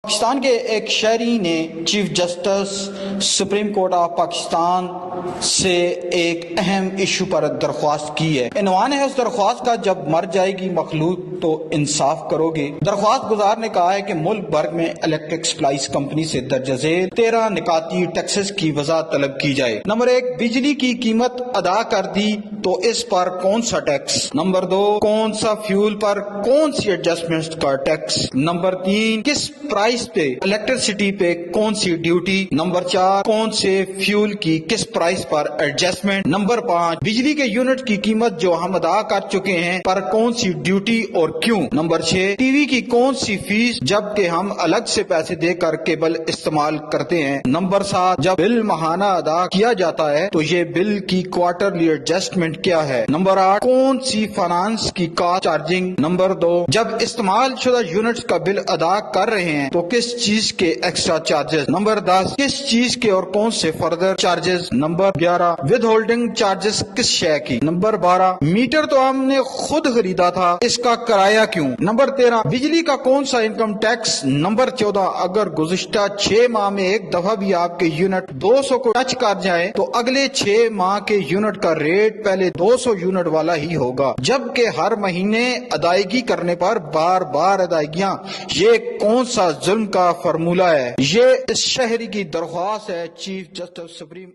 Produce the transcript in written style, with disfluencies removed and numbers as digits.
پاکستان کے ایک شہری نے chief justice supreme court of Pakistan سے ایک اہم ایشو پر درخواست کی ہے۔ عنوان ہے اس درخواست کا، جب مر جائے گی مخلوق تو انصاف کرو گے۔ درخواست گزار نے کہا ہے کہ ملک بھر میں الیکٹرک سپلائز کمپنی سے درج ذیل 13 نکاتی ٹیکسز کی وضاحت طلب کی جائے۔ نمبر 1، بجلی کی قیمت ادا کر دی تو اس پر کون سا ٹیکس؟ نمبر 2، کون سا فیول پر کون سی ایڈجسٹمنٹ کا ٹیکس؟ نمبر 3، کس پرائس پہ الیکٹریسٹی پہ کون سی ڈیوٹی؟ نمبر 4، کون سے فیول کی کس پرائس پر ایڈجسٹمنٹ؟ نمبر 5، بجلی کے یونٹ کی قیمت جو ہم ادا کر چکے ہیں پر کون سی ڈیوٹی اور کیوں؟ نمبر 6، ٹی وی کی کون سی فیس جبکہ ہم الگ سے پیسے دے کر کیبل استعمال کرتے ہیں؟ نمبر 7، جب بل ماہانہ ادا کیا جاتا ہے تو یہ بل کی کوارٹرلی ایڈجسٹمنٹ کیا ہے؟ نمبر 8، کون سی فائنانس کی کاسٹ چارجنگ؟ نمبر 2، جب استعمال شدہ یونٹس کا بل ادا کر رہے ہیں تو کس چیز کے ایکسٹرا چارجز؟ نمبر 10، کس چیز کے اور کون سے further charges? Number 11، with holding charges کس شے کی؟ نمبر 12، میٹر تو ہم نے خود خریدا تھا، اس کا کرایہ کیوں؟ نمبر 13، بجلی کا کون سا انکم ٹیکس؟ نمبر 14، اگر گزشتہ 6 ماہ میں ایک دفعہ بھی آپ کے یونٹ 200 کو ٹچ کر جائے تو اگلے 6 ماہ کے یونٹ کا ریٹ پہلے 200 یونٹ والا ہی ہوگا، جبکہ ہر مہینے ادائیگی کرنے پر بار بار ادائیگیاں۔ یہ کون سا ظلم کا فارمولہ ہے؟ یہ اس شہری کی درخواست ہے چیف جسٹس سپریم